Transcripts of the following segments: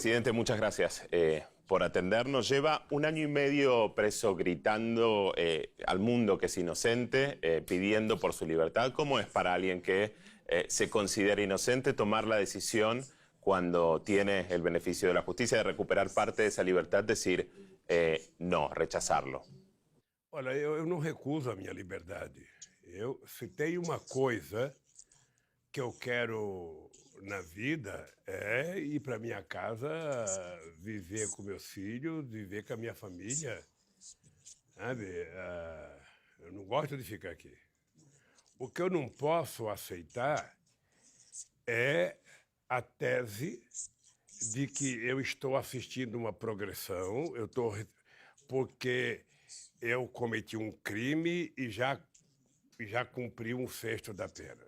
Presidente, muchas gracias por atendernos. Lleva 1 año y medio preso gritando al mundo que es inocente, pidiendo por su libertad. ¿Cómo es para alguien que se considera inocente tomar la decisión cuando tiene el beneficio de la justicia de recuperar parte de esa libertad, decir no, rechazarlo? Olha, eu não recuso a minha liberdade. Se tem uma coisa que eu quero na vida é ir para minha casa, viver com meus filhos, viver com a minha família, sabe? Eu não gosto de ficar aqui. O que eu não posso aceitar é a tese de que eu estou assistindo uma progressão, porque eu cometi um crime e já cumpri 1/6 da pena.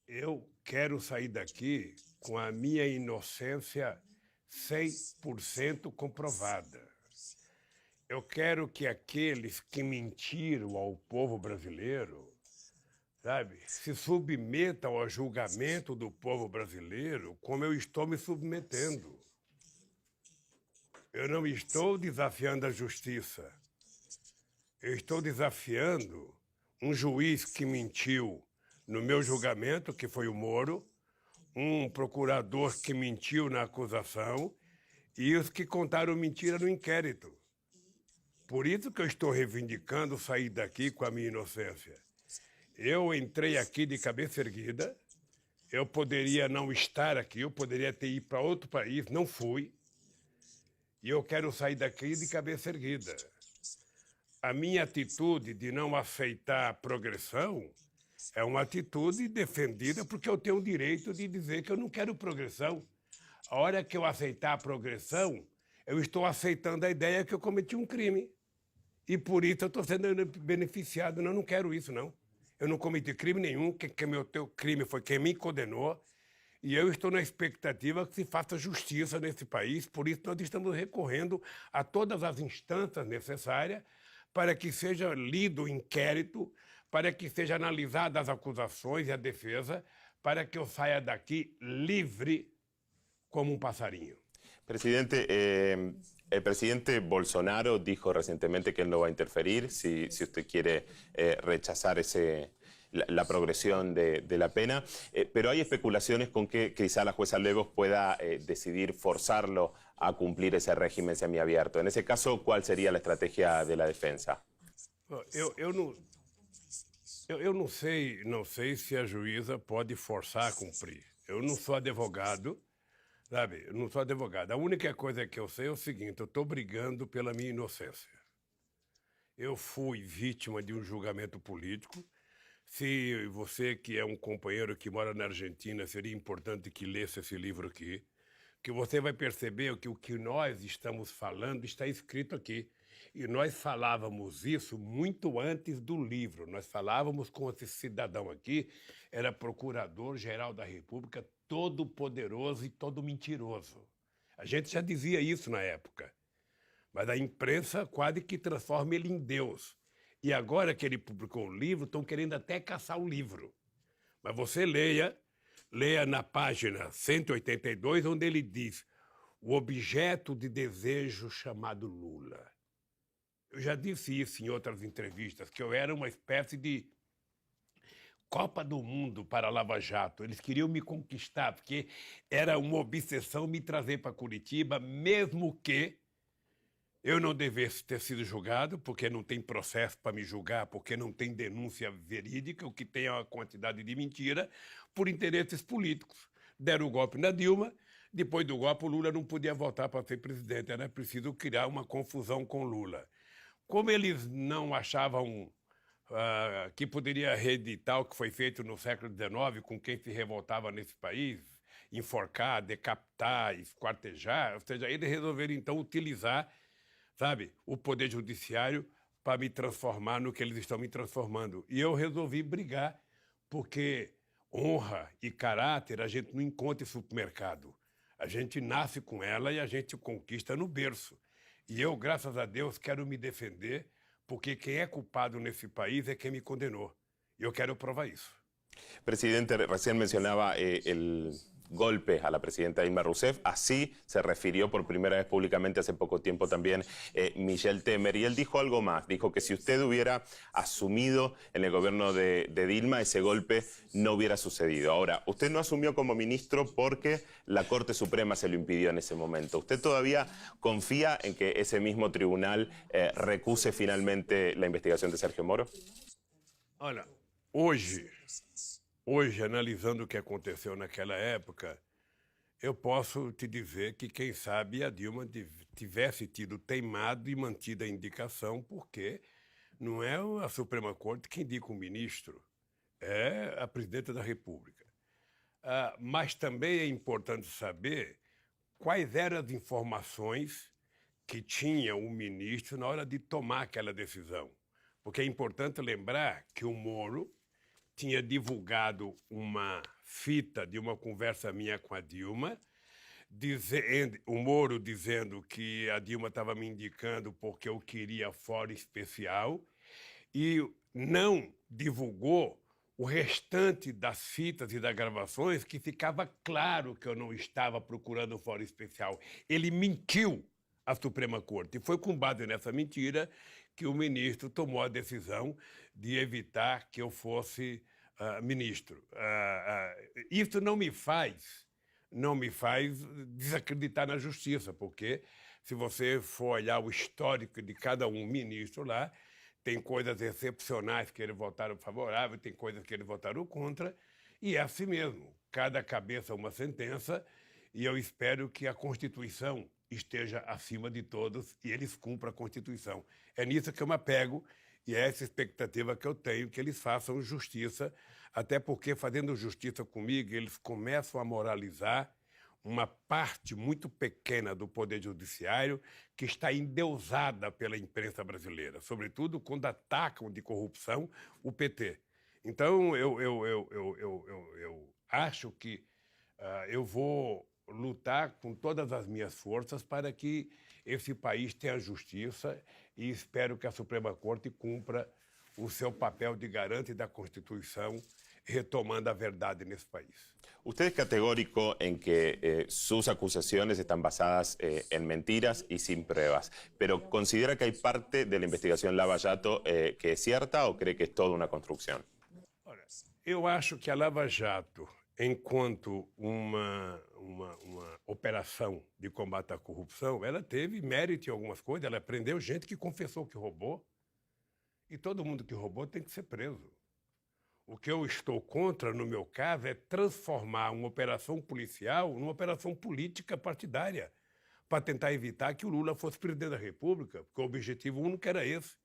Eu quero sair daqui com a minha inocência 100% comprovada. Eu quero que aqueles que mentiram ao povo brasileiro, sabe, se submetam ao julgamento do povo brasileiro como eu estou me submetendo. Eu não estou desafiando a justiça. Eu estou desafiando um juiz que mentiu no meu julgamento, que foi o Moro, um procurador que mentiu na acusação e os que contaram mentira no inquérito. Por isso que eu estou reivindicando sair daqui com a minha inocência. Eu entrei aqui de cabeça erguida, eu poderia não estar aqui, eu poderia ter ido para outro país, não fui, e eu quero sair daqui de cabeça erguida. A minha atitude de não aceitar a progressão é uma atitude defendida porque eu tenho o direito de dizer que eu não quero progressão. A hora que eu aceitar a progressão, eu estou aceitando a ideia que eu cometi um crime. E por isso eu estou sendo beneficiado. Não, eu não quero isso, não. Eu não cometi crime nenhum, meu crime foi quem me condenou. E eu estou na expectativa que se faça justiça nesse país. Por isso nós estamos recorrendo a todas as instâncias necessárias para que seja lido o inquérito, para que seja analisadas as acusações e a defesa, para que eu saia daqui livre como un passarinho. Presidente, el presidente Bolsonaro dijo recientemente que él no va a interferir si usted quiere rechazar la progresión de la pena, pero hay especulaciones con que quizá la jueza Lagos pueda decidir forzarlo a cumplir ese régimen semiabierto. En ese caso, ¿cuál sería la estrategia de la defensa? Eu não sei se a juíza pode forçar a cumprir. Eu não sou advogado, sabe? Eu não sou advogado. A única coisa que eu sei é o seguinte, eu estou brigando pela minha inocência. Eu fui vítima de um julgamento político. Se você, que é um companheiro que mora na Argentina, seria importante que lesse esse livro aqui, que você vai perceber que o que nós estamos falando está escrito aqui. E nós falávamos isso muito antes do livro. Nós falávamos com esse cidadão aqui, era procurador-geral da República, todo poderoso e todo mentiroso. A gente já dizia isso na época. Mas a imprensa quase que transforma ele em Deus. E agora que ele publicou o livro, estão querendo até caçar o livro. Mas você leia na página 182, onde ele diz o objeto de desejo chamado Lula. Eu já disse isso em outras entrevistas, que eu era uma espécie de Copa do Mundo para a Lava Jato. Eles queriam me conquistar, porque era uma obsessão me trazer para Curitiba, mesmo que eu não devesse ter sido julgado, porque não tem processo para me julgar, porque não tem denúncia verídica, o que tem é uma quantidade de mentira, por interesses políticos. Deram o golpe na Dilma, depois do golpe o Lula não podia voltar para ser presidente, era preciso criar uma confusão com Lula. Como eles não achavam que poderia reeditar o que foi feito no século XIX com quem se revoltava nesse país, enforcar, decapitar, esquartejar, ou seja, eles resolveram então utilizar, sabe, o poder judiciário para me transformar no que eles estão me transformando. E eu resolvi brigar, porque honra e caráter a gente não encontra em supermercado. A gente nasce com ela e a gente conquista no berço. E eu, graças a Deus, quero me defender, porque quem é culpado nesse país é quem me condenou. E eu quero provar isso. Presidente, recién mencionaba golpe a la presidenta Dilma Rousseff. Así se refirió por primera vez públicamente hace poco tiempo también Michel Temer. Y él dijo algo más, dijo que si usted hubiera asumido en el gobierno de Dilma, ese golpe no hubiera sucedido. Ahora, usted no asumió como ministro porque la Corte Suprema se lo impidió en ese momento. ¿Usted todavía confía en que esse mismo tribunal recuse finalmente la investigación de Sergio Moro? Olha, hoje, analisando o que aconteceu naquela época, eu posso te dizer que, quem sabe, a Dilma tivesse tido teimado e mantido a indicação, porque não é a Suprema Corte que indica o ministro, é a presidenta da República. Mas também é importante saber quais eram as informações que tinha o ministro na hora de tomar aquela decisão. Porque é importante lembrar que o Moro tinha divulgado uma fita de uma conversa minha com a Dilma, o Moro dizendo que a Dilma estava me indicando porque eu queria fórum especial, e não divulgou o restante das fitas e das gravações, que ficava claro que eu não estava procurando fórum especial. Ele mentiu à Suprema Corte. E foi com base nessa mentira que o ministro tomou a decisão de evitar que eu fosse ministro. Isso não me faz desacreditar na justiça, porque se você for olhar o histórico de cada ministro lá, tem coisas excepcionais que eles votaram favorável, tem coisas que eles votaram contra, e é assim mesmo. Cada cabeça uma sentença, e eu espero que a Constituição esteja acima de todos e eles cumpram a Constituição. É nisso que eu me apego e é essa expectativa que eu tenho, que eles façam justiça, até porque, fazendo justiça comigo, eles começam a moralizar uma parte muito pequena do Poder Judiciário que está endeusada pela imprensa brasileira, sobretudo quando atacam de corrupção o PT. Então, eu acho que eu vou lutar com todas as minhas forças para que esse país tenha justiça e espero que a Suprema Corte cumpra o seu papel de garante da Constituição, retomando a verdade nesse país. Usted es categórico en que sus acusaciones están basadas en mentiras y sin pruebas, pero ¿considera que hay parte de la investigación Lava Jato que es cierta o cree que es toda una construcción? Olha, eu acho que a Lava Jato, enquanto uma operação de combate à corrupção, ela teve mérito em algumas coisas, ela prendeu gente que confessou que roubou, e todo mundo que roubou tem que ser preso. O que eu estou contra, no meu caso, é transformar uma operação policial numa operação política partidária, para tentar evitar que o Lula fosse presidente da República, porque o objetivo único era esse.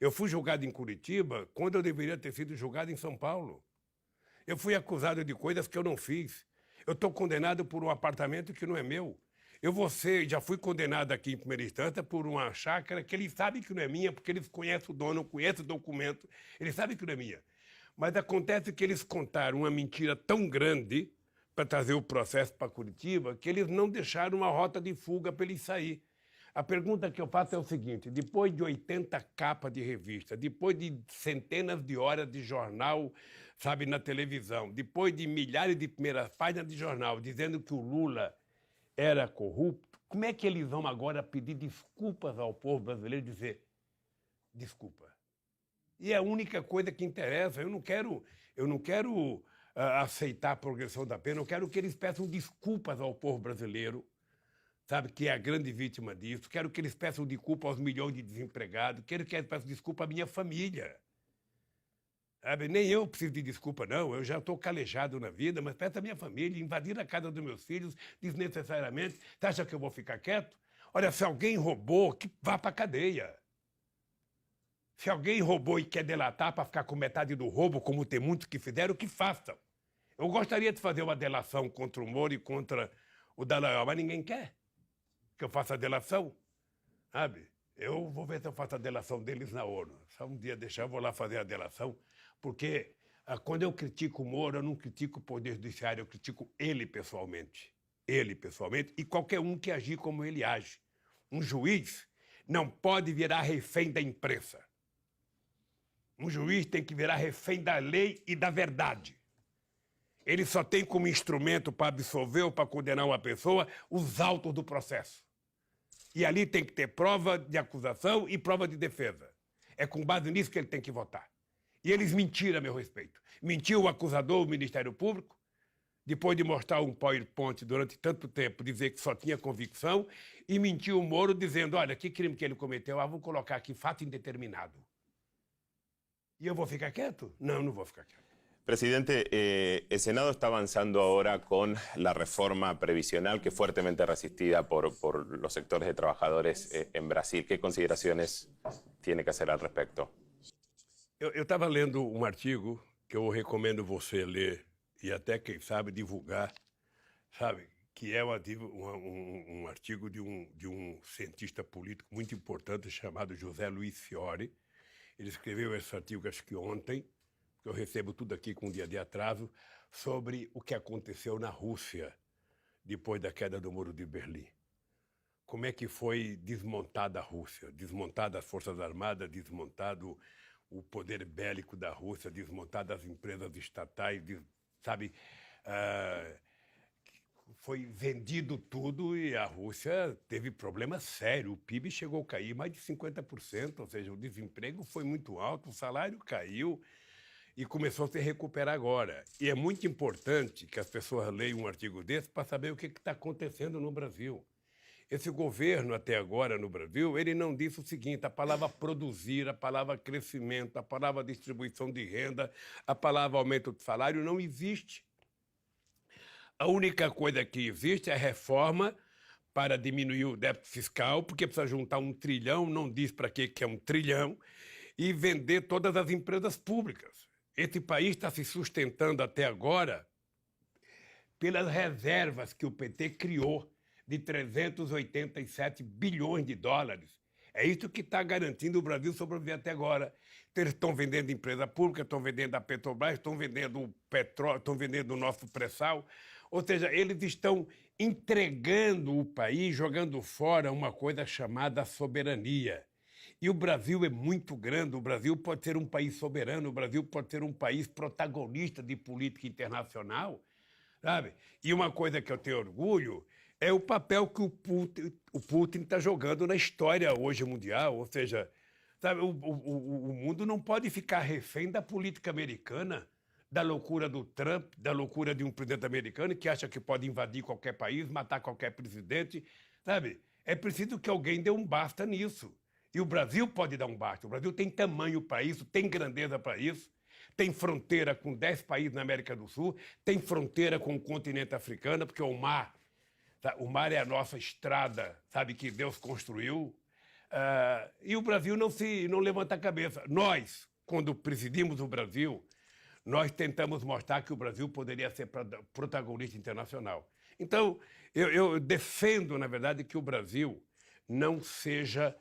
Eu fui julgado em Curitiba quando eu deveria ter sido julgado em São Paulo. Eu fui acusado de coisas que eu não fiz. Eu estou condenado por um apartamento que não é meu. Já fui condenado aqui em primeira instância por uma chácara que eles sabem que não é minha, porque eles conhecem o dono, conhecem o documento, eles sabem que não é minha. Mas acontece que eles contaram uma mentira tão grande para trazer o processo para Curitiba que eles não deixaram uma rota de fuga para ele sair. A pergunta que eu faço é o seguinte: depois de 80 capas de revista, depois de centenas de horas de jornal, sabe, na televisão, depois de milhares de primeiras páginas de jornal dizendo que o Lula era corrupto, como é que eles vão agora pedir desculpas ao povo brasileiro e dizer desculpa? E é a única coisa que interessa. Eu não quero aceitar a progressão da pena, eu quero que eles peçam desculpas ao povo brasileiro, sabe, que é a grande vítima disso. Quero que eles peçam desculpa aos milhões de desempregados, quero que eles peçam desculpa à minha família. Sabe? Nem eu preciso de desculpa, não. Eu já estou calejado na vida, mas peço à minha família, invadir a casa dos meus filhos desnecessariamente. Você acha que eu vou ficar quieto? Olha, se alguém roubou, que vá para a cadeia. Se alguém roubou e quer delatar para ficar com metade do roubo, como tem muitos que fizeram, que façam. Eu gostaria de fazer uma delação contra o Moro e contra o Dallagnol, mas ninguém quer que eu faça a delação, sabe? Eu vou ver se eu faço a delação deles na ONU. Só um dia deixar, eu vou lá fazer a delação, porque quando eu critico o Moro, eu não critico o Poder Judiciário, eu critico ele pessoalmente. Ele pessoalmente e qualquer um que agir como ele age. Um juiz não pode virar refém da imprensa. Um juiz tem que virar refém da lei e da verdade. Ele só tem como instrumento para absolver ou para condenar uma pessoa os autos do processo. E ali tem que ter prova de acusação e prova de defesa. É com base nisso que ele tem que votar. E eles mentiram a meu respeito. Mentiu o acusador, o Ministério Público, depois de mostrar um PowerPoint durante tanto tempo, dizer que só tinha convicção, e mentiu o Moro dizendo, olha, que crime que ele cometeu? Ah, vou colocar aqui fato indeterminado. E eu vou ficar quieto? Não, não vou ficar quieto. Presidente, el Senado está avanzando ahora con la reforma previsional que es fuertemente resistida por los sectores de trabajadores en Brasil. ¿Qué consideraciones tiene que hacer al respecto? Eu estava lendo um artigo que eu recomendo você ler e até, quem sabe, divulgar, sabe? Que é um artigo de um cientista político muito importante chamado José Luiz Fiore. Ele escreveu esse artigo, acho que ontem, eu recebo tudo aqui com um dia de atraso, sobre o que aconteceu na Rússia depois da queda do Muro de Berlim. Como é que foi desmontada a Rússia, desmontada as Forças Armadas, desmontado o poder bélico da Rússia, desmontadas as empresas estatais, sabe? Foi vendido tudo e a Rússia teve problemas sérios. O PIB chegou a cair mais de 50%, ou seja, o desemprego foi muito alto, o salário caiu e começou a se recuperar agora. E é muito importante que as pessoas leiam um artigo desse para saber o que está acontecendo no Brasil. Esse governo, até agora, no Brasil, ele não disse o seguinte, a palavra produzir, a palavra crescimento, a palavra distribuição de renda, a palavra aumento de salário não existe. A única coisa que existe é a reforma para diminuir o déficit fiscal, porque precisa juntar 1 trilhão, não diz para que é 1 trilhão, e vender todas as empresas públicas. Esse país está se sustentando até agora pelas reservas que o PT criou de 387 bilhões de dólares. É isso que está garantindo o Brasil sobreviver até agora. Então, eles estão vendendo empresa pública, estão vendendo a Petrobras, estão vendendo o petróleo, estão vendendo o nosso pré-sal. Ou seja, eles estão entregando o país, jogando fora uma coisa chamada soberania. E o Brasil é muito grande, o Brasil pode ser um país soberano, o Brasil pode ser um país protagonista de política internacional, sabe? E uma coisa que eu tenho orgulho é o papel que o Putin está jogando na história hoje mundial, ou seja, sabe, o mundo não pode ficar refém da política americana, da loucura do Trump, da loucura de um presidente americano que acha que pode invadir qualquer país, matar qualquer presidente, sabe? É preciso que alguém dê um basta nisso. E o Brasil pode dar um basta. O Brasil tem tamanho para isso, tem grandeza para isso, tem fronteira com 10 países na América do Sul, tem fronteira com o continente africano, porque o mar é a nossa estrada, sabe, que Deus construiu. E o Brasil não levanta a cabeça. Nós, quando presidimos o Brasil, nós tentamos mostrar que o Brasil poderia ser protagonista internacional. Então, eu defendo, na verdade, que o Brasil não seja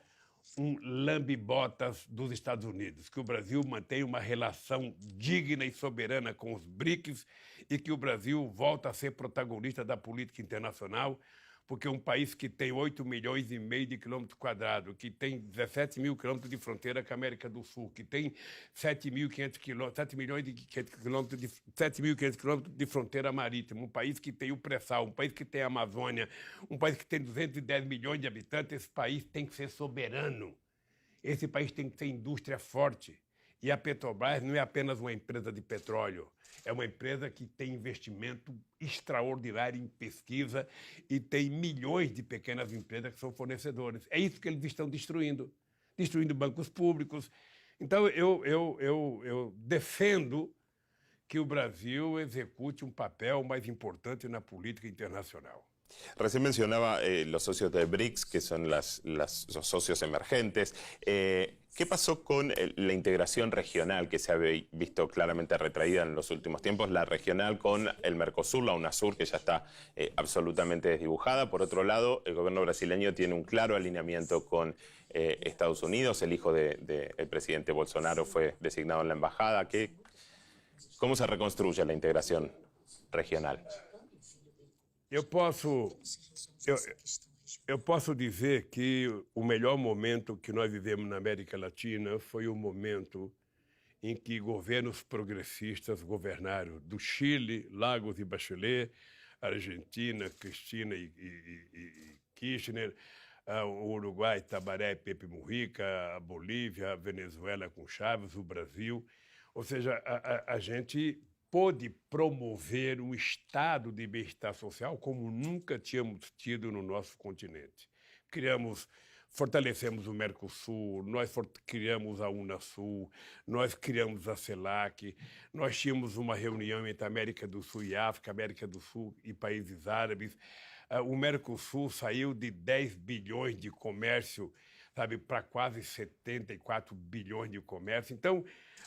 um lambe-botas dos Estados Unidos, que o Brasil mantenha uma relação digna e soberana com os BRICS e que o Brasil volta a ser protagonista da política internacional, porque um país que tem 8,5 milhões de quilômetros quadrados, que tem 17 mil quilômetros de fronteira com a América do Sul, que tem 7.500 quilômetros de fronteira marítima, um país que tem o pré-sal, um país que tem a Amazônia, um país que tem 210 milhões de habitantes, esse país tem que ser soberano. Esse país tem que ter indústria forte. E a Petrobras não é apenas uma empresa de petróleo, é uma empresa que tem investimento extraordinário em pesquisa e tem milhões de pequenas empresas que são fornecedores. É isso que eles estão destruindo bancos públicos. Então, eu defendo que o Brasil execute um papel mais importante na política internacional. Recién mencionaba los socios de BRICS, que son los socios emergentes. ¿Qué pasó con la integración regional que se ha visto claramente retraída en los últimos tiempos? La regional con el Mercosur, la UNASUR, que ya está absolutamente desdibujada. Por otro lado, el gobierno brasileño tiene un claro alineamiento con Estados Unidos. El hijo del presidente Bolsonaro fue designado en la embajada. ¿Cómo se reconstruye la integración regional? Eu posso dizer que o melhor momento que nós vivemos na América Latina foi o momento em que governos progressistas governaram, do Chile, Lagos e Bachelet, Argentina, Cristina e Kirchner, o Uruguai, Tabaré e Pepe Mujica, a Bolívia, a Venezuela com Chávez, o Brasil. Ou seja, a gente pôde promover um estado de bem-estar social como nunca tínhamos tido no nosso continente. Fortalecemos o Mercosul, nós criamos a Unasul, nós criamos a CELAC, nós tínhamos uma reunião entre a América do Sul e África, América do Sul e países árabes. O Mercosul saiu de 10 bilhões de comércio, sabe, para quase 74 bilhões de comércio. Então,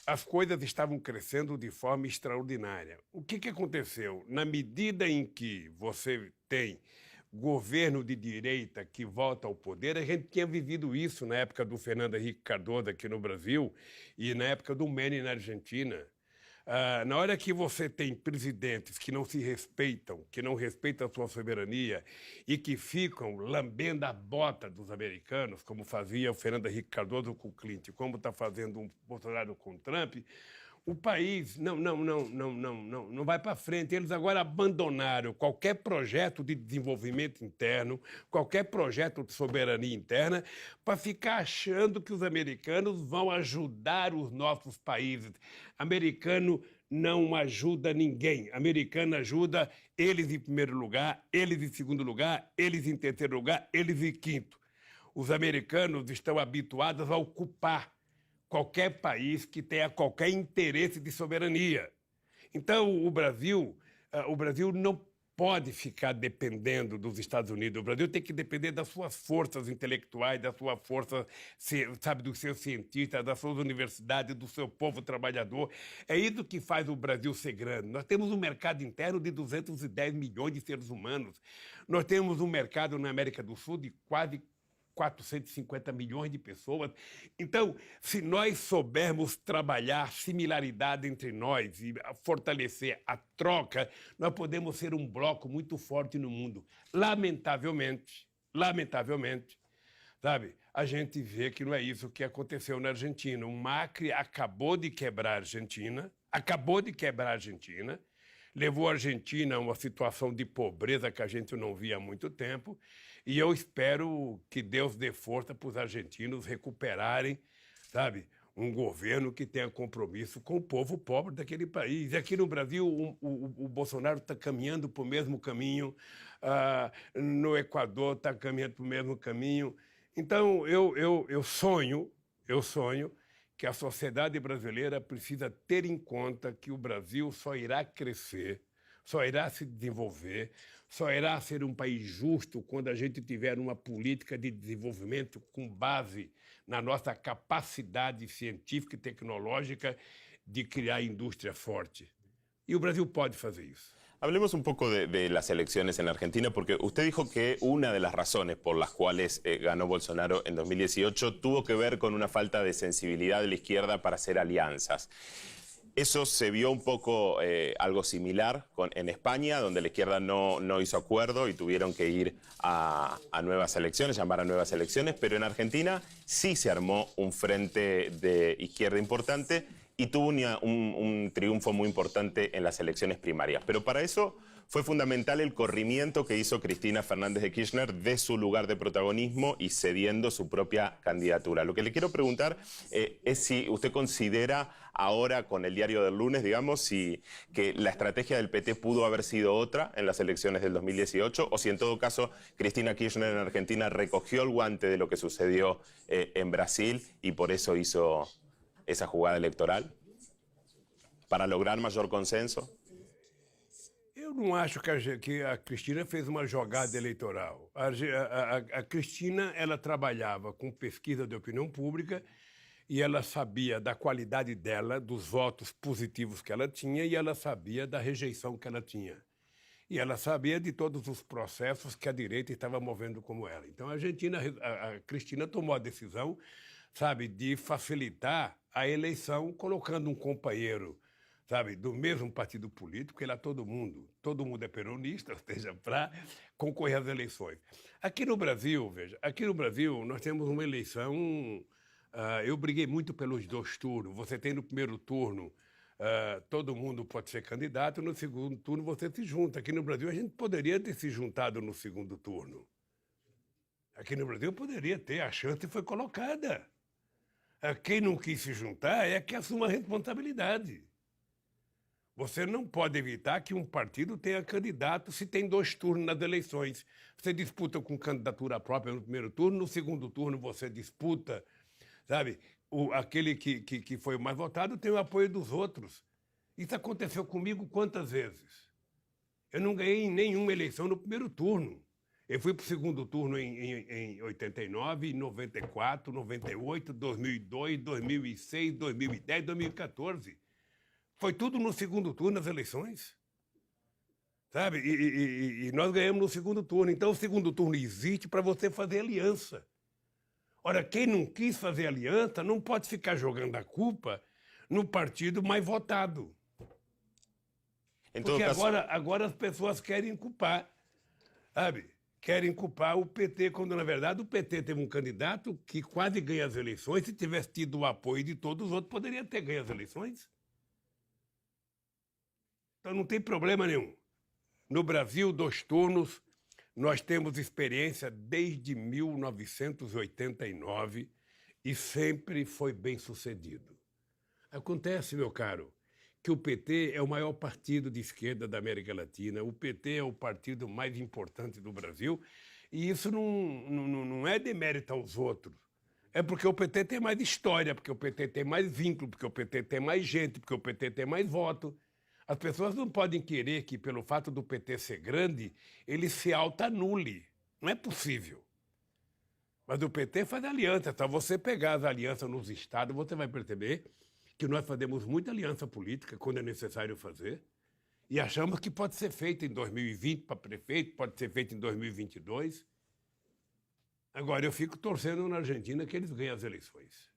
as coisas estavam crescendo de forma extraordinária. O que aconteceu? Na medida em que você tem governo de direita que volta ao poder, a gente tinha vivido isso na época do Fernando Henrique Cardoso aqui no Brasil e na época do Menem na Argentina. Na hora que você tem presidentes que não se respeitam, que não respeitam a sua soberania e que ficam lambendo a bota dos americanos, como fazia o Fernando Henrique Cardoso com o Clinton, como está fazendo o Bolsonaro com o Trump, o país não vai para frente. Eles agora abandonaram qualquer projeto de desenvolvimento interno, qualquer projeto de soberania interna, para ficar achando que os americanos vão ajudar os nossos países. Americano não ajuda ninguém. Americano ajuda eles em primeiro lugar, eles em segundo lugar, eles em terceiro lugar, eles em quinto. Os americanos estão habituados a ocupar qualquer país que tenha qualquer interesse de soberania. Então, o Brasil não pode ficar dependendo dos Estados Unidos. O Brasil tem que depender das suas forças intelectuais, da sua força, sabe, dos seus cientistas, das suas universidades, do seu povo trabalhador. É isso que faz o Brasil ser grande. Nós temos um mercado interno de 210 milhões de seres humanos. Nós temos um mercado na América do Sul de quase 450 milhões de pessoas. Então, se nós soubermos trabalhar similaridade entre nós e fortalecer a troca, nós podemos ser um bloco muito forte no mundo. Lamentavelmente, sabe, a gente vê que não é isso que aconteceu na Argentina. O Macri acabou de quebrar a Argentina, levou a Argentina a uma situação de pobreza que a gente não via há muito tempo, e eu espero que Deus dê força para os argentinos recuperarem, sabe, um governo que tenha compromisso com o povo pobre daquele país. E aqui no Brasil, o Bolsonaro está caminhando para o mesmo caminho, no Equador está caminhando para o mesmo caminho. Então, eu sonho que a sociedade brasileira precisa ter em conta que o Brasil só irá crescer, só irá se desenvolver, só irá ser um país justo quando a gente tiver uma política de desenvolvimento com base na nossa capacidade científica e tecnológica de criar indústria forte. Y el Brasil puede hacer eso. Hablemos un poco de las elecciones en Argentina, porque usted dijo que una de las razones por las cuales ganó Bolsonaro en 2018 tuvo que ver con una falta de sensibilidad de la izquierda para hacer alianzas. Eso se vio un poco algo similar en España, donde la izquierda no hizo acuerdo y tuvieron que ir a nuevas elecciones, llamar a nuevas elecciones, pero en Argentina sí se armó un frente de izquierda importante y tuvo un triunfo muy importante en las elecciones primarias. Pero para eso fue fundamental el corrimiento que hizo Cristina Fernández de Kirchner de su lugar de protagonismo y cediendo su propia candidatura. Lo que le quiero preguntar es si usted considera ahora, con el diario del lunes, digamos, que la estrategia del PT pudo haber sido otra en las elecciones del 2018, o si en todo caso Cristina Kirchner en Argentina recogió el guante de lo que sucedió en Brasil y por eso hizo esa jugada electoral para lograr mayor consenso. Eu não acho que a Cristina fez uma jogada eleitoral. A Cristina, ela trabalhava com pesquisa de opinião pública e ela sabia da qualidade dela, dos votos positivos que ela tinha, e ela sabia da rejeição que ela tinha. E ela sabia de todos os processos que a direita estava movendo como ela. Então, a Cristina tomou a decisão, sabe, de facilitar a eleição colocando um companheiro, sabe, do mesmo partido político, que lá todo mundo é peronista, ou seja, para concorrer às eleições. Aqui no Brasil, veja, nós temos uma eleição Eu briguei muito pelos 2 turnos. Você tem no primeiro turno, todo mundo pode ser candidato, no segundo turno você se junta. Aqui no Brasil a gente poderia ter se juntado no segundo turno. Aqui no Brasil poderia ter, a chance foi colocada. Quem não quis se juntar é que assuma a responsabilidade. Você não pode evitar que um partido tenha candidato se tem 2 turnos nas eleições. Você disputa com candidatura própria no primeiro turno, no segundo turno você disputa, sabe? Aquele que foi o mais votado tem o apoio dos outros. Isso aconteceu comigo quantas vezes? Eu não ganhei em nenhuma eleição no primeiro turno. Eu fui para o segundo turno em 89, 94, 98, 2002, 2006, 2010, 2014. Foi tudo no segundo turno, nas eleições. Sabe? E nós ganhamos no segundo turno. Então, o segundo turno existe para você fazer aliança. Ora, quem não quis fazer aliança não pode ficar jogando a culpa no partido mais votado. Porque agora as pessoas querem culpar, sabe? Querem culpar o PT, quando, na verdade, o PT teve um candidato que quase ganha as eleições. Se tivesse tido o apoio de todos os outros, poderia ter ganho as eleições. Então não tem problema nenhum. No Brasil, 2 turnos, nós temos experiência desde 1989 e sempre foi bem sucedido. Acontece, meu caro, que o PT é o maior partido de esquerda da América Latina, o PT é o partido mais importante do Brasil, e isso não é demérito aos outros. É porque o PT tem mais história, porque o PT tem mais vínculo, porque o PT tem mais gente, porque o PT tem mais voto. As pessoas não podem querer que, pelo fato do PT ser grande, ele se auto-anule. Não é possível. Mas o PT faz aliança. Só você pegar as alianças nos estados, você vai perceber que nós fazemos muita aliança política quando é necessário fazer. E achamos que pode ser feito em 2020 para prefeito, pode ser feito em 2022. Agora, eu fico torcendo na Argentina que eles ganhem as eleições.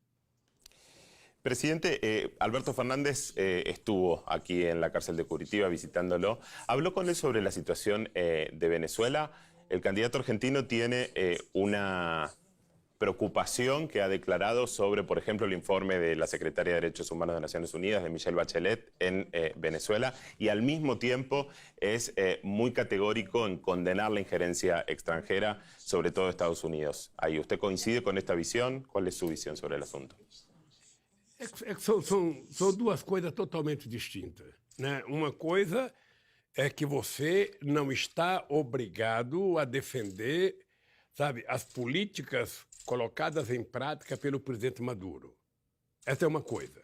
Presidente, Alberto Fernández estuvo aquí en la cárcel de Curitiba visitándolo. Habló con él sobre la situación de Venezuela. El candidato argentino tiene una preocupación que ha declarado sobre, por ejemplo, el informe de la Secretaria de Derechos Humanos de Naciones Unidas, de Michelle Bachelet, en Venezuela, y al mismo tiempo es muy categórico en condenar la injerencia extranjera, sobre todo de Estados Unidos. Ahí, ¿usted coincide con esta visión? ¿Cuál es su visión sobre el asunto? São 2 coisas totalmente distintas, né? Uma coisa é que você não está obrigado a defender, sabe, as políticas colocadas em prática pelo presidente Maduro. Essa é uma coisa.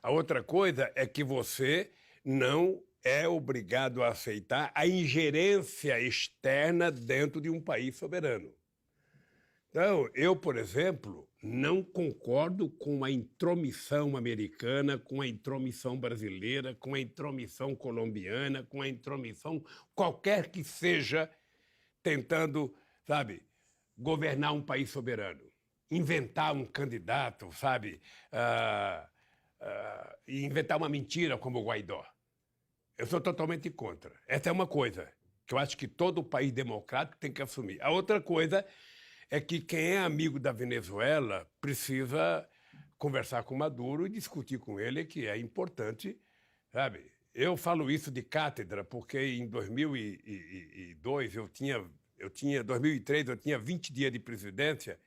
A outra coisa é que você não é obrigado a aceitar a ingerência externa dentro de um país soberano. Então, eu, por exemplo, não concordo com a intromissão americana, com a intromissão brasileira, com a intromissão colombiana, com a intromissão qualquer que seja, tentando, sabe, governar um país soberano. Inventar um candidato, sabe, inventar uma mentira como o Guaidó. Eu sou totalmente contra. Essa é uma coisa que eu acho que todo país democrático tem que assumir. A outra coisa é que quem é amigo da Venezuela precisa conversar com Maduro e discutir com ele que é importante, sabe? Eu falo isso de cátedra porque em 2002 2003 eu tinha 20 dias de presidência,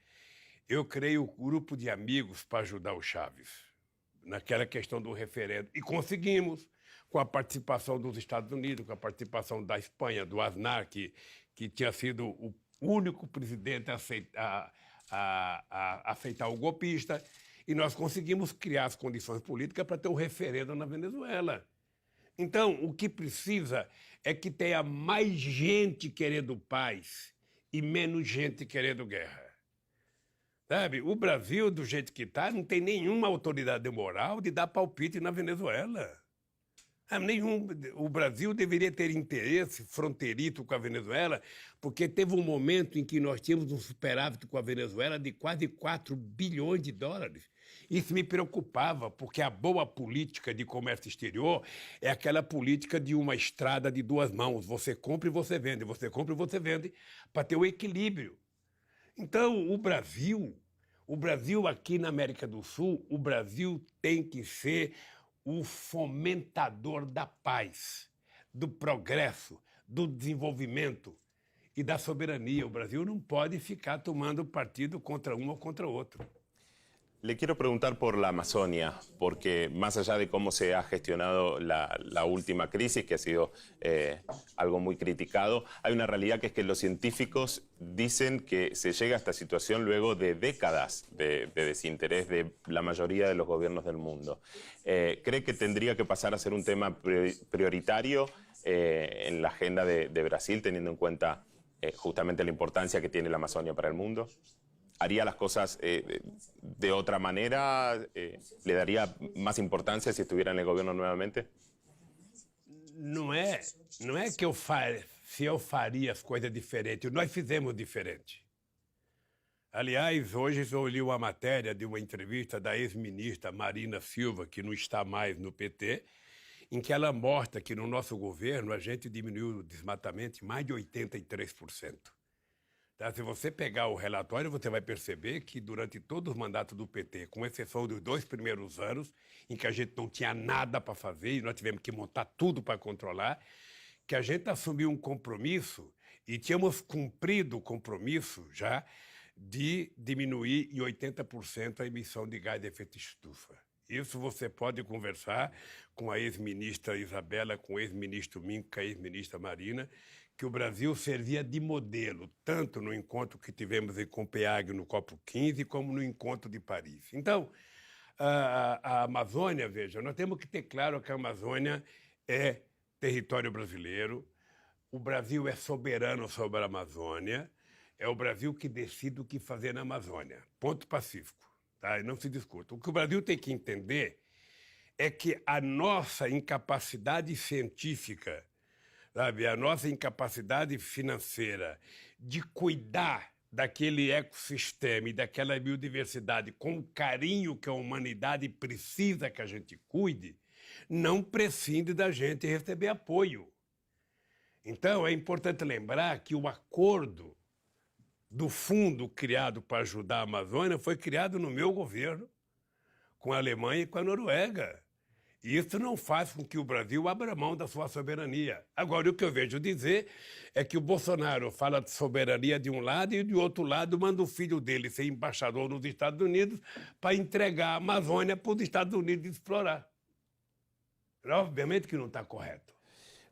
eu criei um grupo de amigos para ajudar o Chaves naquela questão do referendo e conseguimos, com a participação dos Estados Unidos, com a participação da Espanha, do Aznar, que tinha sido o único presidente a aceitar o golpista, e nós conseguimos criar as condições políticas para ter um referendo na Venezuela. Então, o que precisa é que tenha mais gente querendo paz e menos gente querendo guerra. Sabe, o Brasil, do jeito que está, não tem nenhuma autoridade moral de dar palpite na Venezuela. O Brasil deveria ter interesse fronteiriço com a Venezuela, porque teve um momento em que nós tínhamos um superávit com a Venezuela de quase 4 bilhões de dólares. Isso me preocupava, porque a boa política de comércio exterior é aquela política de uma estrada de 2 mãos. Você compra e você vende, você compra e você vende, para ter o equilíbrio. Então, o Brasil O Brasil, aqui na América do Sul, o Brasil tem que ser o fomentador da paz, do progresso, do desenvolvimento e da soberania. O Brasil não pode ficar tomando partido contra um ou contra outro. Le quiero preguntar por la Amazonia, porque más allá de cómo se ha gestionado la última crisis, que ha sido algo muy criticado, hay una realidad que es que los científicos dicen que se llega a esta situación luego de décadas de desinterés de la mayoría de los gobiernos del mundo. ¿Cree que tendría que pasar a ser un tema prioritario en la agenda de Brasil, teniendo en cuenta justamente la importancia que tiene la Amazonia para el mundo? ¿Haría las cosas de otra manera? ¿Le daría más importancia si estuviera en el gobierno nuevamente? Não é que se eu faria as coisas diferentes. Nós fizemos diferente. Aliás, hoje eu li uma matéria de uma entrevista da ex-ministra Marina Silva, que não está mais no PT, em que ela mostra que no nosso governo a gente diminuiu o desmatamento em mais de 83%. Tá? Se você pegar o relatório, você vai perceber que durante todos os mandatos do PT, com exceção dos 2 primeiros anos, em que a gente não tinha nada para fazer e nós tivemos que montar tudo para controlar, que a gente assumiu um compromisso e tínhamos cumprido o compromisso já de diminuir em 80% a emissão de gás de efeito estufa. Isso você pode conversar com a ex-ministra Isabela, com o ex-ministro Minco, com a ex-ministra Marina, que o Brasil servia de modelo, tanto no encontro que tivemos em Copenhague, no COP15, como no encontro de Paris. Então, a Amazônia, veja, nós temos que ter claro que a Amazônia é território brasileiro, o Brasil é soberano sobre a Amazônia, é o Brasil que decide o que fazer na Amazônia. Ponto pacífico, tá? E não se discute. O que o Brasil tem que entender é que a nossa incapacidade científica, sabe, a nossa incapacidade financeira de cuidar daquele ecossistema e daquela biodiversidade com o carinho que a humanidade precisa que a gente cuide, não prescinde da gente receber apoio. Então, é importante lembrar que o acordo do fundo criado para ajudar a Amazônia foi criado no meu governo, com a Alemanha e com a Noruega. E isso não faz com que o Brasil abra mão da sua soberania. Agora, o que eu vejo dizer é que o Bolsonaro fala de soberania de um lado e, de outro lado, manda o filho dele ser embaixador nos Estados Unidos para entregar a Amazônia para os Estados Unidos explorar. Obviamente que não está correto.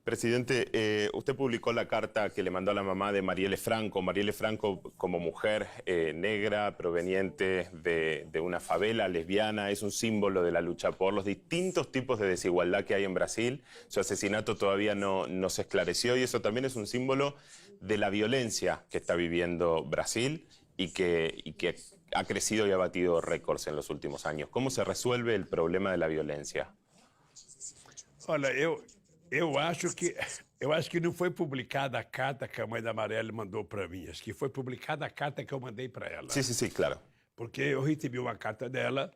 Presidente, usted publicó la carta que le mandó a la mamá de Marielle Franco. Marielle Franco, como mujer negra, proveniente de una favela lesbiana, es un símbolo de la lucha por los distintos tipos de desigualdad que hay en Brasil. Su asesinato todavía no se esclareció y eso también es un símbolo de la violencia que está viviendo Brasil y que ha crecido y ha batido récords en los últimos años. ¿Cómo se resuelve el problema de la violencia? Olha, eu acho que não foi publicada a carta que a mãe da Marielle mandou para mim. Acho que foi publicada a carta que eu mandei para ela. Sí, claro. Porque eu recebi uma carta dela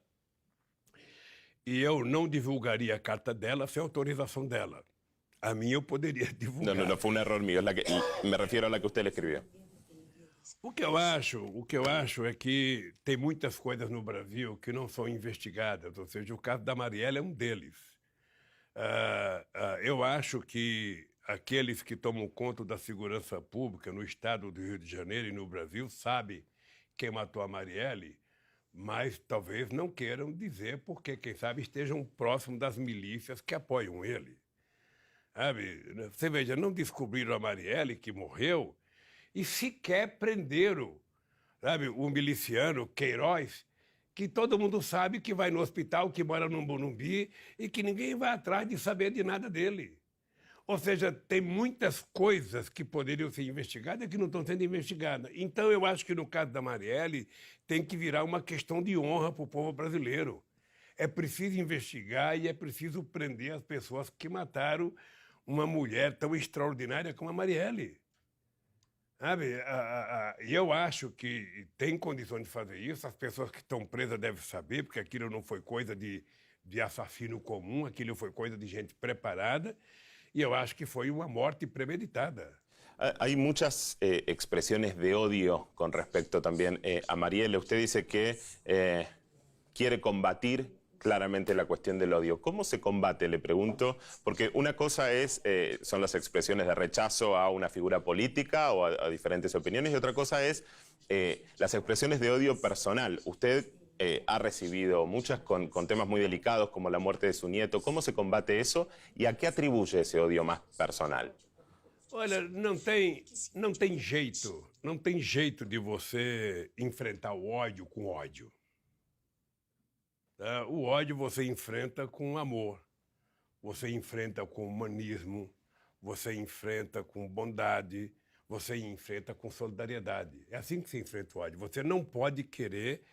e eu não divulgaria a carta dela sem autorização dela. A minha eu poderia divulgar. No, fue un error mío. Me refiero a la que usted le escribió. O que eu acho é que tem muitas coisas no Brasil que não são investigadas. Ou seja, o caso da Marielle é um deles. Eu acho que aqueles que tomam conta da segurança pública no estado do Rio de Janeiro e no Brasil sabem quem matou a Marielle, mas talvez não queiram dizer porque, quem sabe, estejam próximos das milícias que apoiam ele. Sabe? Você veja, não descobriram a Marielle, que morreu, e sequer prenderam, sabe, o miliciano Queiroz, que todo mundo sabe que vai no hospital, que mora no Morumbi e que ninguém vai atrás de saber de nada dele. Ou seja, tem muitas coisas que poderiam ser investigadas que não estão sendo investigadas. Então, eu acho que no caso da Marielle tem que virar uma questão de honra para o povo brasileiro. É preciso investigar e é preciso prender as pessoas que mataram uma mulher tão extraordinária como a Marielle. Sabe, eu acho que tem condições de fazer isso, as pessoas que estão presas devem saber, porque aquilo não foi coisa de assassino comum, aquilo foi coisa de gente preparada, e eu acho que foi uma morte premeditada. Hay muchas expresiones de odio con respecto también a Marielle. Usted dice que quiere combatir claramente la cuestión del odio. ¿Cómo se combate? Le pregunto, porque una cosa son las expresiones de rechazo a una figura política o a diferentes opiniones, y otra cosa es las expresiones de odio personal. Usted ha recibido muchas con temas muy delicados como la muerte de su nieto. ¿Cómo se combate eso y a qué atribuye esse odio más personal? Olha, não tem jeito de você enfrentar o ódio com ódio. Tá? O ódio você enfrenta com amor, você enfrenta com humanismo, você enfrenta com bondade, você enfrenta com solidariedade. É assim que se enfrenta o ódio. Você não pode querer,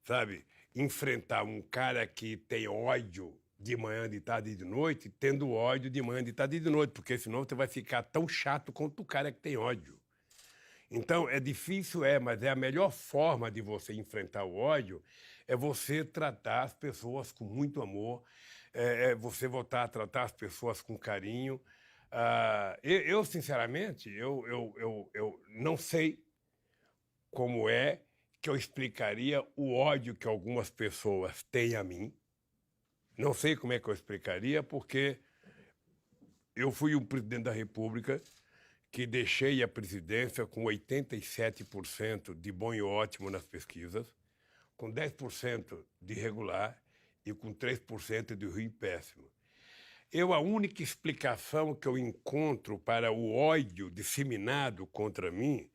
sabe, enfrentar um cara que tem ódio de manhã, de tarde e de noite, tendo ódio de manhã, de tarde e de noite, porque senão você vai ficar tão chato quanto o cara que tem ódio. Então, é difícil, mas é a melhor forma de você enfrentar o ódio é você tratar as pessoas com muito amor, você voltar a tratar as pessoas com carinho. Eu sinceramente, eu não sei como é que eu explicaria o ódio que algumas pessoas têm a mim. Não sei como é que eu explicaria, porque eu fui um presidente da República que deixei a presidência com 87% de bom e ótimo nas pesquisas, com 10% de regular e com 3% de ruim e péssimo. A única explicação que eu encontro para o ódio disseminado contra mim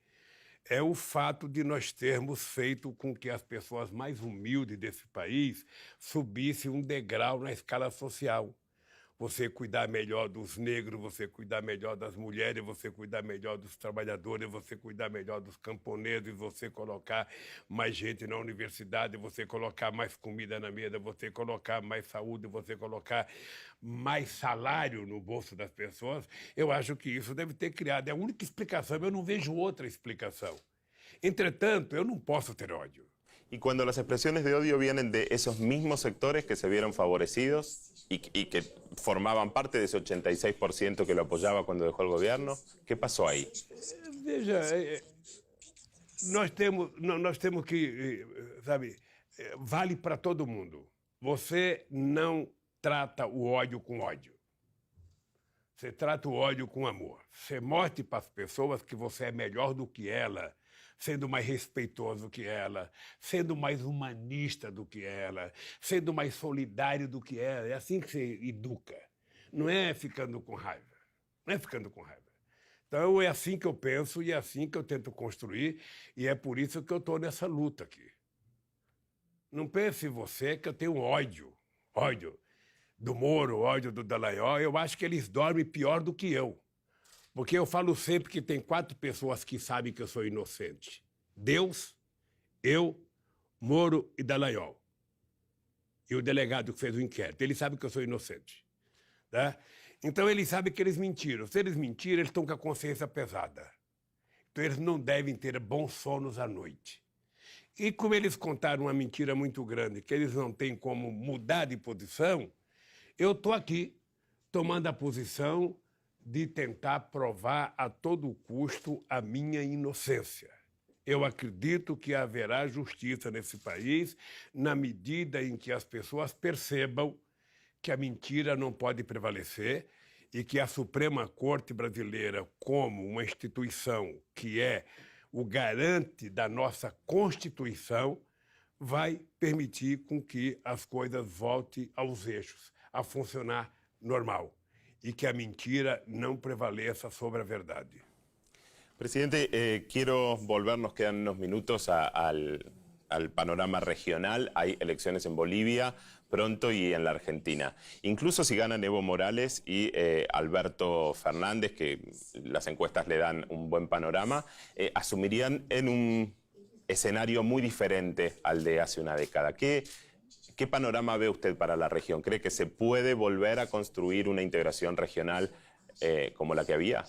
é o fato de nós termos feito com que as pessoas mais humildes desse país subissem um degrau na escala social. Você cuidar melhor dos negros, você cuidar melhor das mulheres, você cuidar melhor dos trabalhadores, você cuidar melhor dos camponeses, você colocar mais gente na universidade, você colocar mais comida na mesa, você colocar mais saúde, você colocar mais salário no bolso das pessoas. Eu acho que isso deve ter criado. É a única explicação, eu não vejo outra explicação. Entretanto, eu não posso ter ódio. Y cuando las expresiones de odio vienen de esos mismos sectores que se vieron favorecidos y que formaban parte de ese 86% que lo apoyaba cuando dejó el gobierno, ¿qué pasó ahí? Veja, nós temos que, sabe, vale para todo mundo. Você não trata o ódio com ódio. Você trata o ódio com amor. Você mostre para as pessoas que você é melhor do que ela, sendo mais respeitoso que ela, sendo mais humanista do que ela, sendo mais solidário do que ela. É assim que você educa. Não é ficando com raiva. Não é ficando com raiva. Então, é assim que eu penso e é assim que eu tento construir, e é por isso que eu estou nessa luta aqui. Não pense você que eu tenho ódio do Moro, ódio do Dallagnol. Eu acho que eles dormem pior do que eu. Porque eu falo sempre que tem 4 pessoas que sabem que eu sou inocente. Deus, eu, Moro e Dallagnol. E o delegado que fez o inquérito. Ele sabe que eu sou inocente. Tá? Então, eles sabem que eles mentiram. Se eles mentirem, eles estão com a consciência pesada. Então, eles não devem ter bons sonos à noite. E como eles contaram uma mentira muito grande, que eles não têm como mudar de posição, eu estou aqui tomando a posição de tentar provar a todo custo a minha inocência. Eu acredito que haverá justiça nesse país na medida em que as pessoas percebam que a mentira não pode prevalecer e que a Suprema Corte Brasileira, como uma instituição que é o garante da nossa Constituição, vai permitir com que as coisas voltem aos eixos, a funcionar normal. Y que a mentira no prevaleça sobre la verdad. Presidente, quiero volver, nos quedan unos minutos al panorama regional. Hay elecciones en Bolivia pronto y en la Argentina. Incluso si ganan Evo Morales y Alberto Fernández, que las encuestas le dan un buen panorama, asumirían en un escenario muy diferente al de hace una década. ¿Qué panorama ve usted para la región? ¿Cree que se puede volver a construir una integración regional como la que había?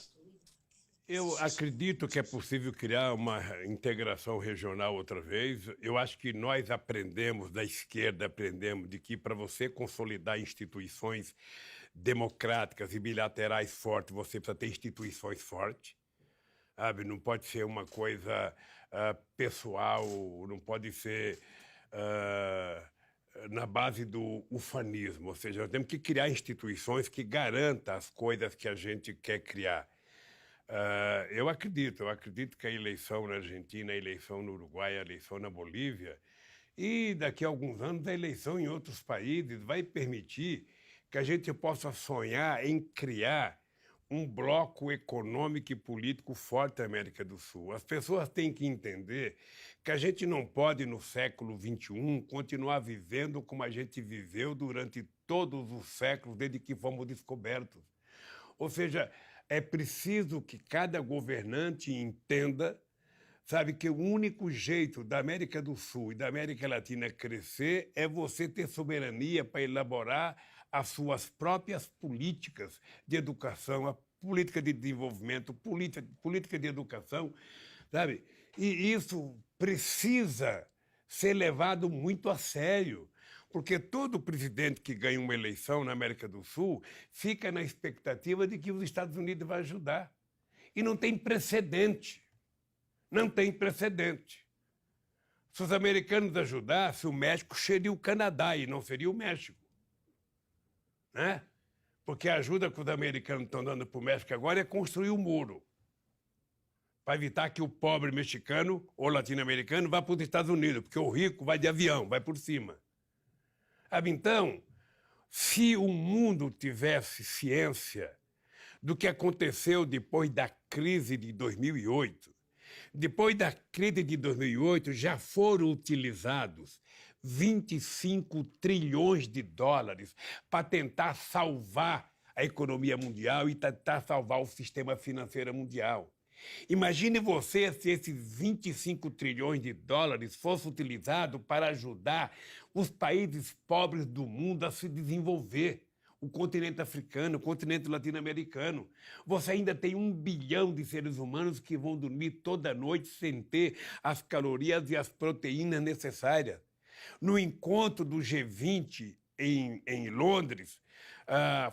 Eu acredito que é possível criar uma integração regional outra vez. Eu acho que nós aprendemos, da esquerda aprendemos, de que para você consolidar instituições democráticas e bilaterais fortes, você precisa ter instituições fortes. sabe? Não pode ser uma coisa pessoal, não pode ser na base do ufanismo. Ou seja, nós temos que criar instituições que garantam as coisas que a gente quer criar. Eu acredito que a eleição na Argentina, a eleição no Uruguai, a eleição na Bolívia e daqui a alguns anos a eleição em outros países vai permitir que a gente possa sonhar em criar um bloco econômico e político forte da América do Sul. As pessoas têm que entender que a gente não pode, no século XXI, continuar vivendo como a gente viveu durante todos os séculos desde que fomos descobertos. Ou seja, é preciso que cada governante entenda, sabe, que o único jeito da América do Sul e da América Latina crescer é você ter soberania para elaborar as suas próprias políticas de educação, a política de desenvolvimento, política de educação, sabe? E isso precisa ser levado muito a sério. Porque todo presidente que ganha uma eleição na América do Sul fica na expectativa de que os Estados Unidos vão ajudar. E não tem precedente. Não tem precedente. Se os americanos ajudassem, o México seria o Canadá e não seria o México. Né? Porque a ajuda que os americanos estão dando para o México agora é construir um muro para evitar que o pobre mexicano ou latino-americano vá para os Estados Unidos, porque o rico vai de avião, vai por cima. Então, se o mundo tivesse ciência do que aconteceu depois da crise de 2008, depois da crise de 2008 já foram utilizados 25 trilhões de dólares para tentar salvar a economia mundial e tentar salvar o sistema financeiro mundial. Imagine você se esses 25 trilhões de dólares fossem utilizados para ajudar os países pobres do mundo a se desenvolver. O continente africano, o continente latino-americano. Você ainda tem 1 bilhão de seres humanos que vão dormir toda noite sem ter as calorias e as proteínas necessárias. No encontro do G20 em Londres,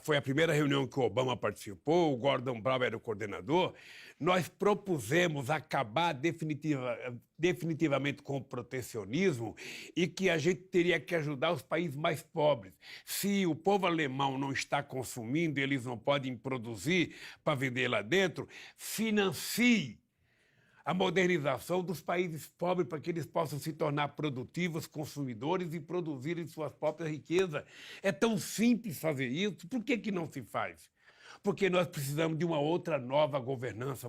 foi a primeira reunião que o Obama participou, o Gordon Brown era o coordenador, nós propusemos acabar definitivamente com o protecionismo e que a gente teria que ajudar os países mais pobres. Se o povo alemão não está consumindo, eles não podem produzir para vender lá dentro, financie a modernização dos países pobres para que eles possam se tornar produtivos consumidores e produzirem suas próprias riquezas. É tão simples fazer isso, por que não se faz? Porque nós precisamos de uma outra nova governança